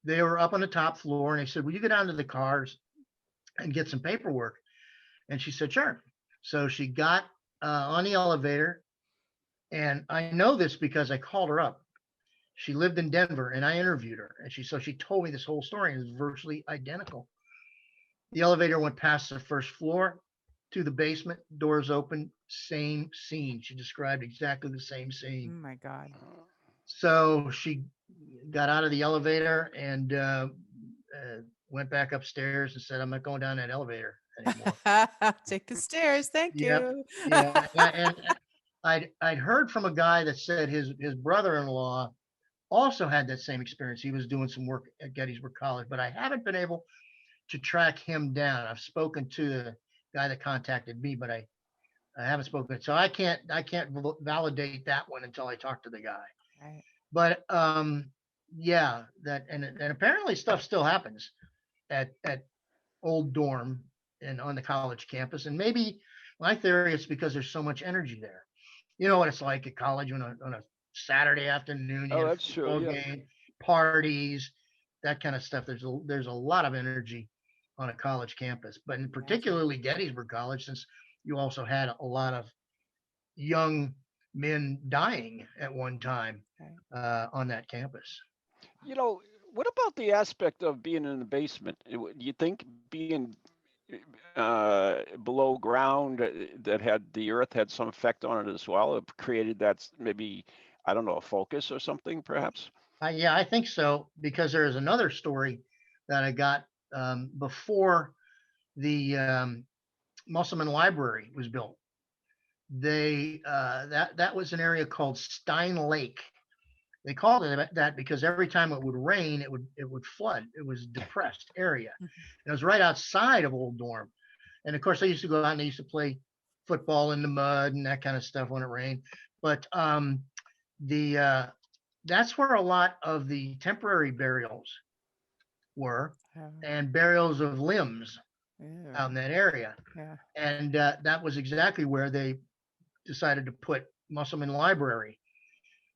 They were up on the top floor, and they said, "Will you go down to the cars and get some paperwork?" And she said, "Sure." So she got on the elevator, and I know this because I called her up. She lived in Denver, and I interviewed her, and she told me this whole story, and it was virtually identical. The elevator went past the first floor to the basement, doors open, same scene. She described exactly the same Oh scene. my God. So she got out of the elevator and went back upstairs and said, "I'm not going down that elevator anymore." Take the stairs. Thank Yep. you. Yeah. And I'd heard from a guy that said his brother-in-law also had that same experience. He was doing some work at Gettysburg College, but I haven't been able to track him down. I've spoken to the guy that contacted me, but I haven't spoken. So I can't validate that one until I talk to the guy. Right. But yeah, and apparently stuff still happens at Old Dorm and on the college campus. And maybe my theory is because there's so much energy there. You know what it's like at college on a Saturday afternoon, you Oh, get a that's true. football Yeah. game, parties, that kind of stuff. There's a lot of energy on a college campus, but in Imagine. particularly Gettysburg College, since you also had a lot of young men dying at one time Right. on that campus. You know, what about the aspect of being in the basement? Do you think being below ground that had the earth had some effect on it as well? It created that maybe I don't know, a focus or something, perhaps? Yeah, I think so, because there is another story that I got before the Musselman Library was built. That was an area called Stein Lake. They called it that because every time it would rain, it would flood. It was a depressed area. Mhm. It was right outside of Old Dorm, and of course they used to go out and they used to play football in the mud and that kind of stuff when it rained. But the that's where a lot of the temporary burials were, Oh, and burials of limbs ew. out in that area. Yeah. And that was exactly where they decided to put Musselman Library.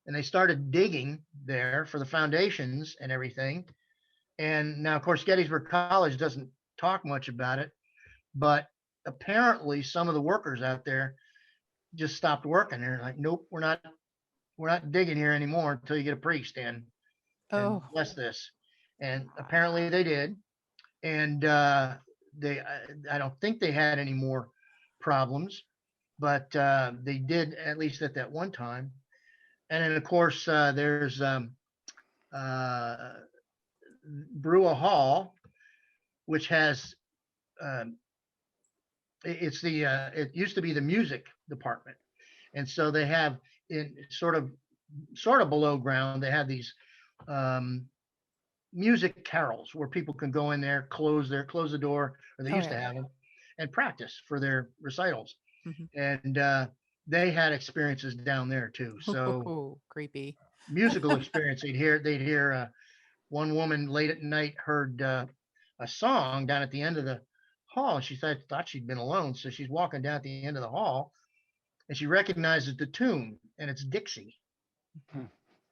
And they started digging there for the foundations and everything. And now, of course, Gettysburg College doesn't talk much about it, but apparently some of the workers out there just stopped working. They're like, nope, we're not digging here anymore until you get a priest in and Oh, bless this. And apparently they did. And I don't think they had any more problems, but they did, at least at that one time. And then of course there's uh, Brewer Hall, which has um, it used to be the music department, and so they have in sort of below ground they have these um, music carols where people can go in there, close the door, or they oh used to yeah. have them, and practice for their recitals. Mhm. And they had experiences down there too. So Ooh, creepy. musical experience. They'd hear one woman late at night heard a song down at the end of the hall. And she thought she'd been alone, so she's walking down at the end of the hall, and she recognizes the tune, and it's Dixie. Hmm.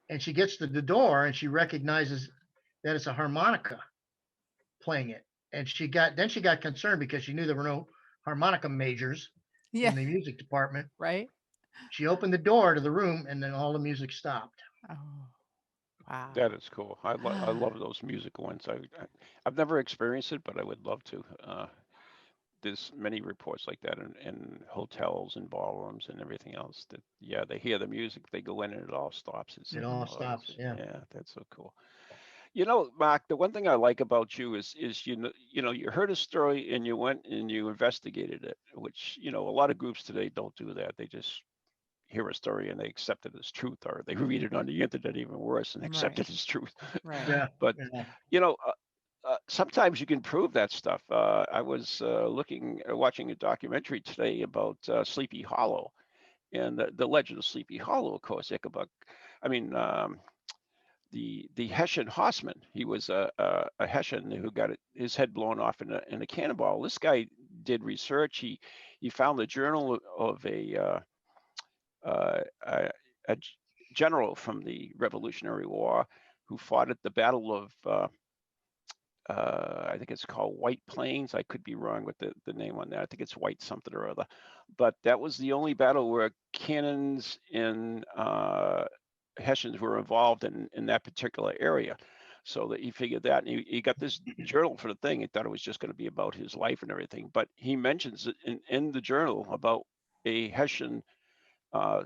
And she gets to the door, and she recognizes that it's a harmonica playing it. And she got concerned because she knew there were no harmonica majors Yeah. in the music department. Right. She opened the door to the room, and then all the music stopped. Oh, wow. That is cool. I love those musical ones. I've never experienced it, but I would love to. There's many reports like that in hotels and ballrooms and everything else that, yeah, they hear the music, they go in and it all stops. It's, It Mhm. all oh, stops. Yeah. yeah, that's so cool. Mark, the one thing I like about you is you heard a story and you went and you investigated it, which a lot of groups today don't do that. They just hear a story and they accept it as truth, or they read it on the internet, even worse, and accept Right. it as truth. Right. Yeah. But Yeah. you know, sometimes you can prove that stuff. I was watching a documentary today about Sleepy Hollow and the legend of Sleepy Hollow. Of course, Ichabod. I mean, the Hessian horseman. He was a Hessian who got his head blown off in a cannonball. This guy did research. He found the journal of a general from the Revolutionary War who fought at the Battle of I think it's called White Plains. I could be wrong with the name on that. I think it's White something or other. But that was the only battle where cannons and Hessians were involved in that particular area. So that he figured that, and he got this journal for the thing. He thought it was just going to be about his life and everything. But he mentions it in the journal about a Hessian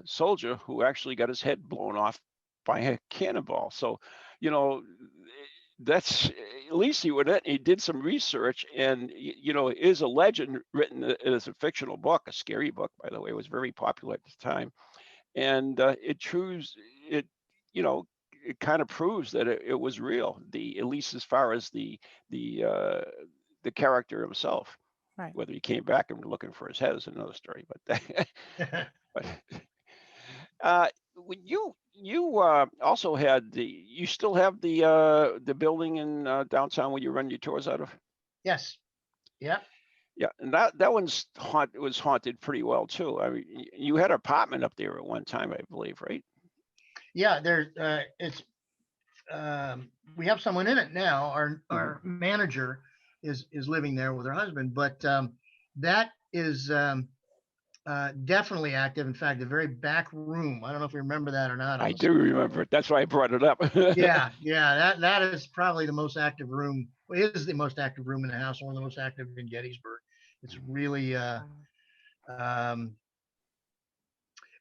soldier who actually got his head blown off by a cannonball. So, you know, that's at least he did some research, and it is a legend written as a fictional book, a scary book, by the way. It was very popular at the time, and it you know it kind of proves that it was real. At least as far as the uh, the character himself. Right. Whether he came back and looking for his head is another story. But but when you also had you still have the building in downtown where you run your tours out of? Yes. Yep. Yeah, and that was haunted pretty well too. I mean, you had an apartment up there at one time, I believe, right? Yeah. There's it's we have someone in it now. Our manager is living there with her husband, but that is definitely active. In fact, the very back room. I don't know if you remember that or not. I do remember it. That's why I brought it up. Yeah, yeah. That is probably the most active room. It is the most active room in the house. One of the most active in Gettysburg. It's really Wow. um,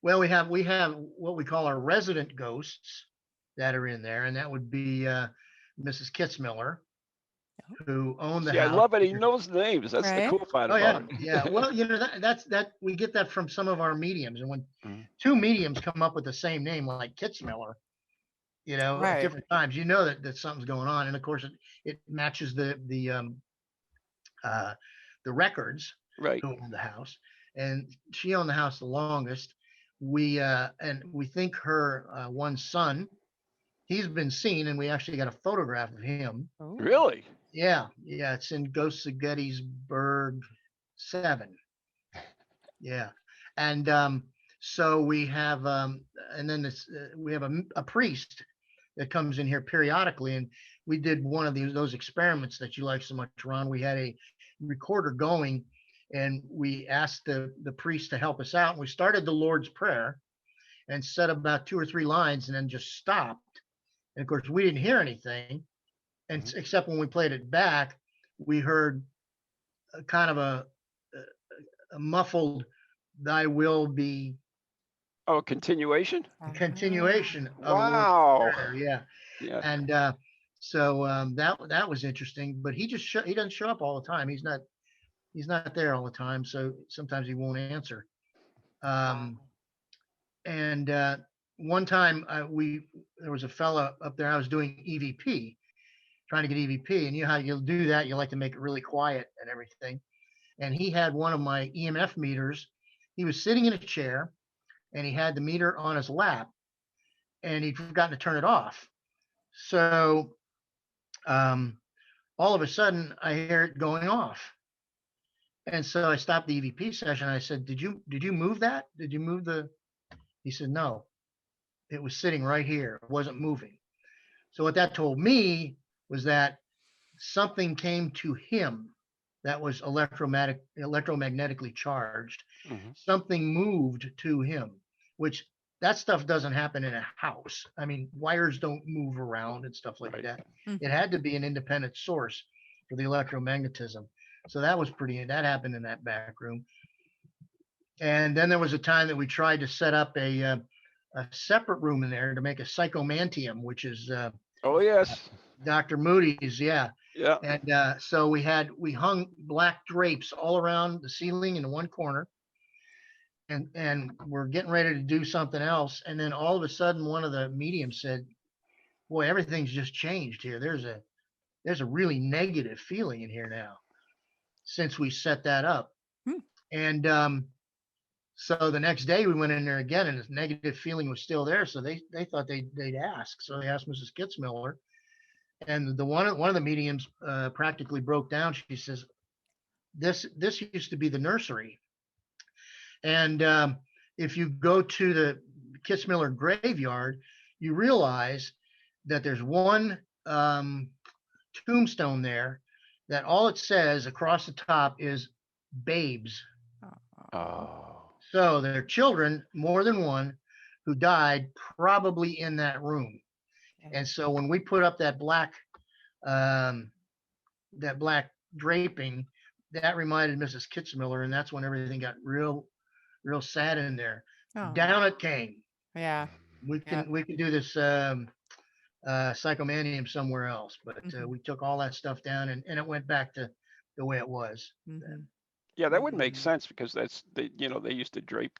Well, we have what we call our resident ghosts that are in there, and that would be Mrs. Kitzmiller, who owned the See, I house. love it. He knows names. That's the Right? cool part Oh yeah, about it. yeah. Well, that we get that from some of our mediums, and when Mhm. two mediums come up with the same name like Kitzmiller, at Right. different times, that something's going on, and of course it matches uh, the records Right. who owned the house, and she owned the house the longest. And we think her one son, he's been seen, and we actually got a photograph of him. Oh. Really? Yeah, it's in Ghosts of Gettysburg 7. Yeah, and so we have, and then we have a priest that comes in here periodically, and we did one of those experiments that you like so much, Ron. We had a recorder going, and we asked the priest to help us out. And we started the Lord's Prayer and said about 2 or 3 lines, and then just stopped. And of course, we didn't hear anything, and except when we played it back, we heard a kind of a muffled "Thy will be." Oh, continuation? Continuation of the Lord's Wow. Prayer. Yeah. Yeah. And so that was interesting, but he doesn't show up all the time. He's not there all the time, so sometimes he won't answer. And one time there was a fella up there. I was doing EVP, trying to get EVP, and you know how you'll do that. You like to make it really quiet and everything. And he had one of my EMF meters. He was sitting in a chair, and he had the meter on his lap, and he'd forgotten to turn it off. So all of a sudden, I hear it going off. And so I stopped the EVP session. I said, did you move that? Did you move the? He said, no, it was sitting right here. It wasn't moving. So what that told me was that something came to him that was electromagnetically charged. Mhm. Something moved to him, which that stuff doesn't happen in a house. I mean, wires don't move around and stuff like Right. that. Mhm. It had to be an independent source for the electromagnetism. So that happened in that back room. And then there was a time that we tried to set up a separate room in there to make a psychomantium, which is Oh, yes. Dr. Moody's. Yeah. Yeah. And so we hung black drapes all around the ceiling in one corner, and we're getting ready to do something else. And then all of a sudden, one of the mediums said, "Boy, everything's just changed here. There's a really negative feeling in here now since we set that up." Hmm. And so the next day we went in there again, and this negative feeling was still there. So they thought they'd ask. So they asked Mrs. Kitzmiller, and one of the mediums practically broke down. She says, "This used to be the nursery, and if you go to the Kitzmiller graveyard, you realize that there's one tombstone there that all it says across the top is babes. Oh. So there are children, more than one, who died probably in that room. And so when we put up that black draping, that reminded Mrs. Kitzmiller, and that's when everything got real sad in there. Oh. Down it came. Yeah. We can do this psychomantium somewhere else, but we took all that stuff down, and it went back to the way it was. Mhm. Yeah, that would make sense because they used to drape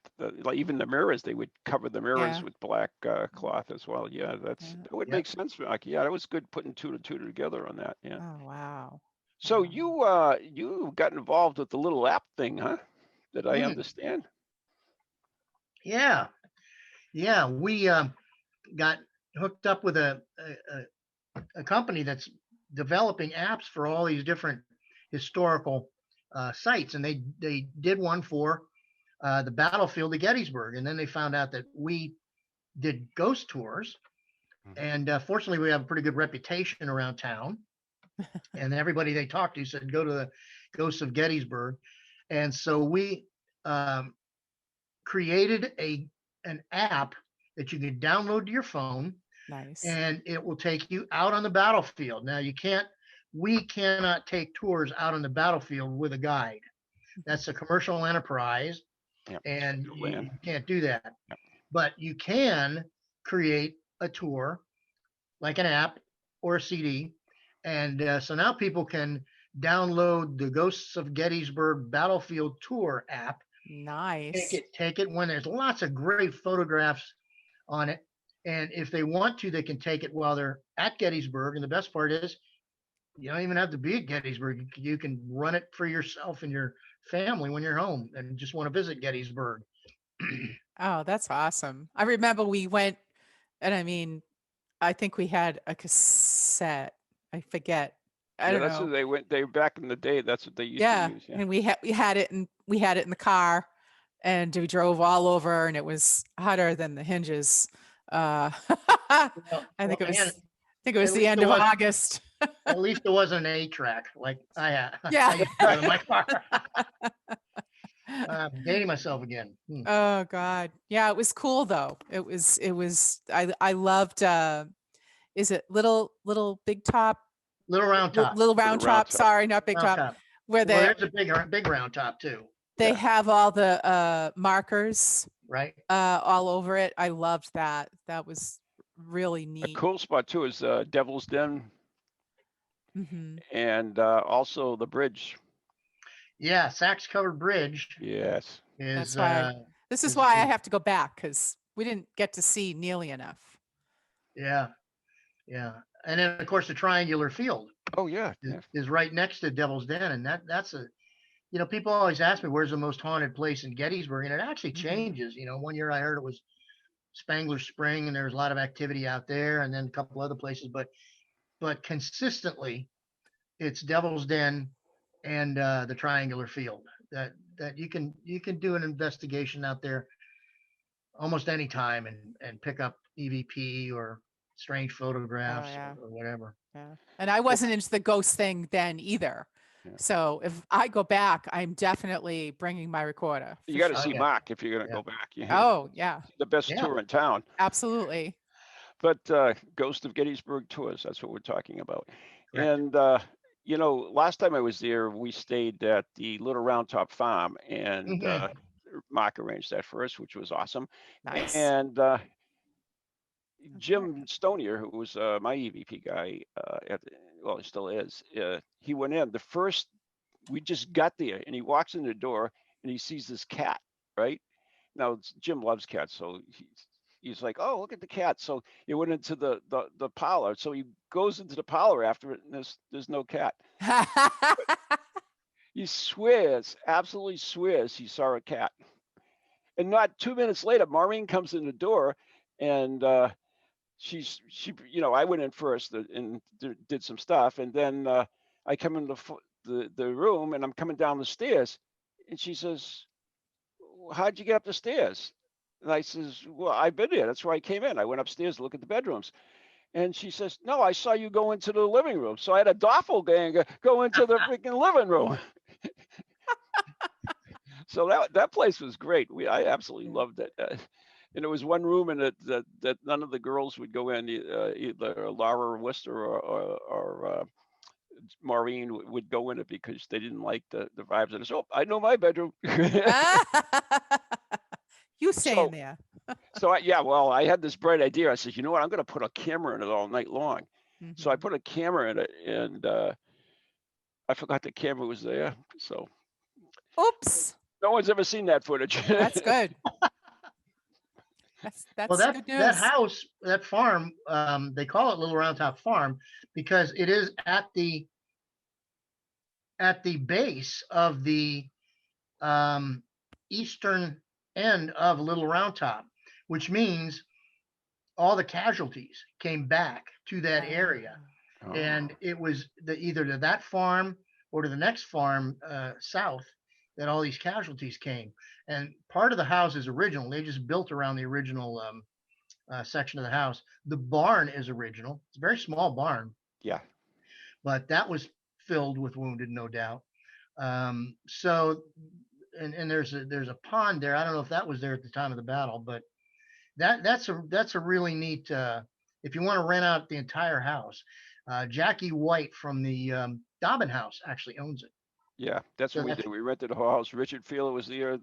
even the mirrors. They would cover the mirrors Yeah. with black cloth as well. Yeah, that would make sense, Rocky. Yeah, that was good putting two to two together on that. Yeah. Oh, wow. So Wow. you got involved with the little app thing, huh? Did I understand? Yeah, we got hooked up with a company that's developing apps for all these different historical sites, and they did one for the battlefield of Gettysburg, and then they found out that we did ghost tours, and fortunately we have a pretty good reputation around town, and everybody they talked to said go to the Ghosts of Gettysburg, and so we created an app that you can download to your phone. Nice. And it will take you out on the battlefield. Now we cannot take tours out on the battlefield with a guide. That's a commercial enterprise, Yep. and you Land. can't do that. Yep. but you can create a tour like an app or a CD. And so now people can download the Ghosts of Gettysburg Battlefield Tour app. Nice. Take it when there's lots of great photographs on it. And if they want to, they can take it while they're at Gettysburg. And the best part is, you don't even have to be at Gettysburg. You can run it for yourself and your family when you're home and just want to visit Gettysburg. Oh, that's awesome. I remember we went, and I mean, I think we had a cassette. I forget. I don't that's know. what they went. They back in the day. That's what they used Yeah, to use. Yeah. and we had it in the car, and we drove all over, and it was hotter than the hinges. I think it was. And I think it was at the least end it of wasn't- August. At least it wasn't an 8-track like I had. Yeah. I used to have in my car. I'm dating myself again. Oh God. Yeah, it was cool though. It was I loved is it little big top? Little Round Top. Little round Round top, Top. sorry, not big Round top. Top. Where Well, they there's a big Round Top too, they Yeah. have all the markers right? all over it. I loved that. That was really A neat. cool spot too is Devil's Den, Hmm. and also the bridge. Yeah, Sachs Covered Bridge Yes. is. That's why this is why I have to go back, because we didn't get to see nearly enough. Yeah, yeah, and then of course the Triangular Field Oh yeah. is right next to Devil's Den, and that's a. People always ask me where's the most haunted place in Gettysburg, and it actually Mhm. changes. One year I heard it was Spangler Spring, and there's a lot of activity out there, and then a couple other places, but consistently, it's Devil's Den and the Triangular Field. That you can do an investigation out there almost any time and pick up EVP or strange photographs yeah. or whatever. Yeah. And I wasn't into the ghost thing then either. Yeah. So if I go back, I'm definitely bringing my recorder. You got to sure. see Yeah. Mark if you're going to Yeah. go back. Oh, yeah, The best Yeah. tour in town. absolutely. But Ghost of Gettysburg tours, that's what we're talking about. Correct. And last time I was there, we stayed at the Little Round Top Farm, and Mhm. Mark arranged that for us, which was awesome. Nice. And Jim Stonier, who was my EVP guy, he still is. He went in. We just got there, and he walks in the door, and he sees this cat. Right now, Jim loves cats, so he's like, "Oh, look at the cat!" So he went into the parlor. So he goes into the parlor after it, and there's no cat. He absolutely swears, he saw a cat. And not 2 minutes later, Maureen comes in the door, and I went in first and did some stuff, and then I come in the room, and I'm coming down the stairs, and she says, "How'd you get up the stairs?" And I says, "Well, I've been there. That's where I came in. I went upstairs to look at the bedrooms." And she says, "No, I saw you go into the living room." So I had a doppelganger go into the freaking living room. So that place was great. I absolutely loved it. And there was one room in it that none of the girls would go in. Either Laura Worcester or Maureen would go in it because they didn't like the vibes. And so I know my bedroom. You stay in there. So I had this bright idea. I said, you know what? I'm going to put a camera in it all night long. So I Mhm. put a camera in it, and I forgot the camera was there. So Oops. no one's ever seen that footage. That's good. That's Well, good news. that house, that farm, they call it Little Round Top Farm because it is at the base of the eastern end of Little Round Top, which means all the casualties came back to that area, Oh. and it was either to that farm or to the next farm south that all these casualties came. And part of the house is original. They just built around the original section of the house. The barn is original. It's a very small barn. Yeah. But that was filled with wounded, no doubt. So, and there's a pond there. I don't know if that was there at the time of the battle, but that's a really neat. If you want to rent out the entire house, Jackie White from the Dobbin House actually owns it. Yeah, that's So what we that's did. We rented a whole house. Richard Fielder was there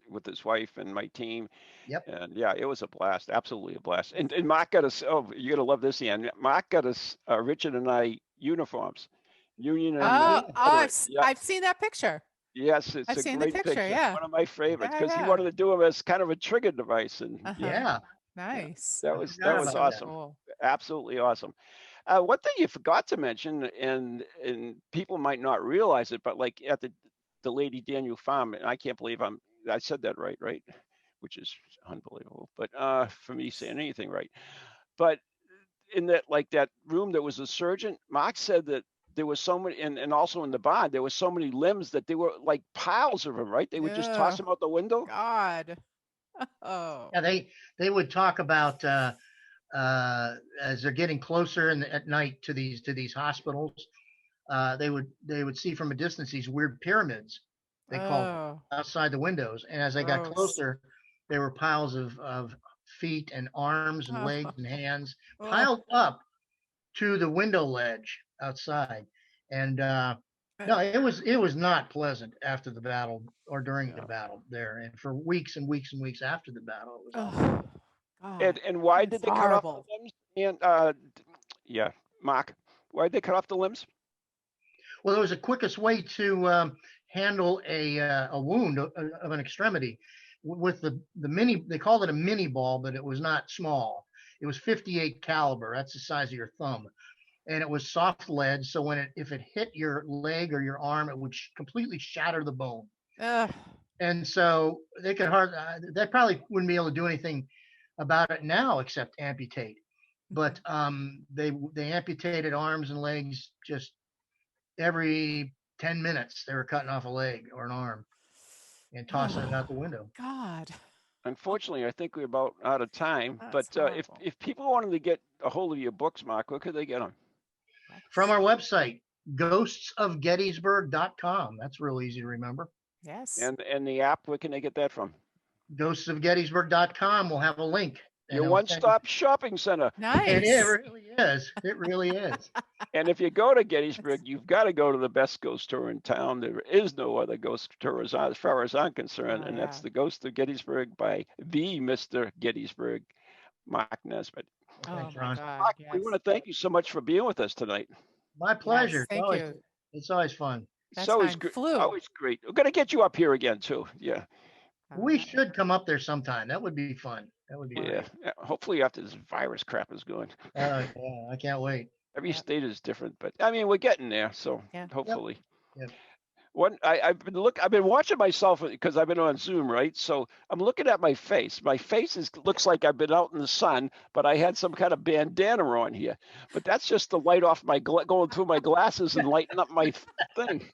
with his wife and my team. yep. And yeah, it was a blast. Absolutely a blast. And Mark got us, oh, you're going to love this, Ian. Mark got us, Richard and I, uniforms. Union and Oh, Confederate. Yeah. I've seen that picture. Yes, it's I've a seen the great picture. picture. Yeah. One of my favorites Yeah. because he Yeah. wanted to do them as kind of a trigger device. And Uh-huh. yeah, Yeah. yeah, Nice. I that forgot was about that. awesome. Cool. Absolutely awesome. One thing you forgot to mention, and people might not realize it, but like at the Lady Daniel Farm, and I can't believe I said that right? Which is unbelievable. But for me saying anything right. But in that like that room that was a surgeon, Mark said that there was so many, and also in the barn, there was so many limbs that they were like piles of them, right? They would just toss Oh, them out the window. God. Oh. Yeah, they would talk about as they're getting closer at night to these hospitals, they would see from a distance these weird pyramids they called Oh, outside the windows, and as they got gross. closer, there were piles of feet and arms and Oh, legs and hands oh. piled up to the window ledge outside, and no, it was not pleasant after the battle or during the No. battle there, and for weeks and weeks and weeks after the battle, it was awful. Oh, God. And why That's did they cut off the horrible. limbs? And yeah, Mark, why did they cut off the limbs? Well, it was the quickest way to handle a wound of an extremity with the mini. They called it a mini ball, but it was not small. It was 58 caliber. That's the size of your thumb, and it was soft lead. So if it hit your leg or your arm, it would completely shatter the bone. Ugh. And so they probably wouldn't be able to do anything about it now except amputate. But they amputated arms and legs just every 10 minutes. They were cutting off a leg or an arm and tossing it out the window. God. Unfortunately, I think we're about out of time. That's But if horrible. if people wanted to get a hold of your books, Mark, where could they get them? From our website, ghostsofgettysburg.com. That's real easy to remember. Yes. And the app, where can they get that from? Ghostsofgettysburg.com will have a link. And Your it'll send you- one-stop shopping center. And it Nice. really is. It really is. And if you go to Gettysburg, you've got to go to the best ghost tour in town. There is no other ghost tour as far as I'm concerned, Oh, and that's yeah. the Ghost of Gettysburg by the Mr. Gettysburg, Mark Nesbitt. Oh, Thanks, my Ron. God. Mark, we Yes. want to thank you so much for being with us tonight. My pleasure. Thank you. It's always fun. That It's always time great. flew. Always great. We're gonna get you up here again too. Yeah, All We right. should come up there sometime. That would be fun. That would be yeah. great. Hopefully after this virus crap is going. Yeah, I can't wait. Every Yep. state is different, but I mean we're getting there. So Yeah. hopefully. Yep. I've been watching myself because I've been on Zoom, right? So I'm looking at my face. My face looks like I've been out in the sun, but I had some kind of bandana on here. But that's just the light off going through my glasses and lighting up my thing.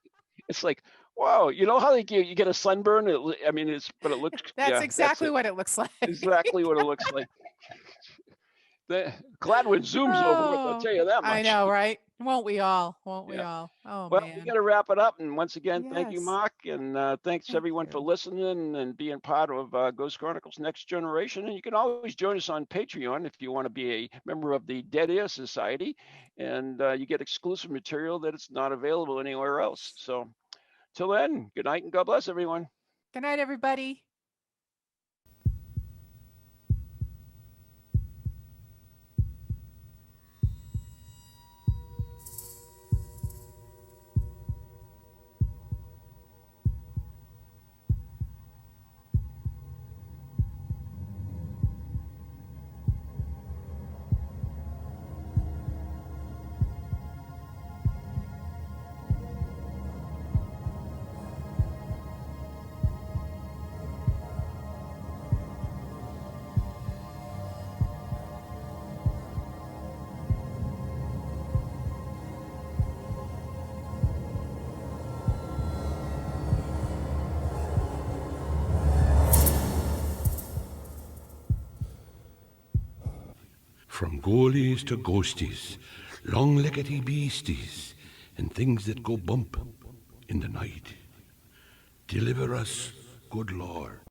It's like, wow, you know how you get a sunburn? But it looks. That's yeah, exactly it. what it looks like. Exactly what it looks like. Glad when Zoom's over with, I'll tell you that much. I know, right? Won't we all? Won't we Yeah. all? Oh, Well, man. we got to wrap it up. And once again, thank you, Yes. Mark. And thanks Thank everyone for you. listening and being part of Ghost Chronicles Next Generation. And you can always join us on Patreon if you want to be a member of the Dead Air Society. And you get exclusive material that it's not available anywhere else. So till then, good night and God bless everyone. Good night, everybody. From ghoulies to ghosties, long-leggedy beasties, and things that go bump in the night. Deliver us, good Lord.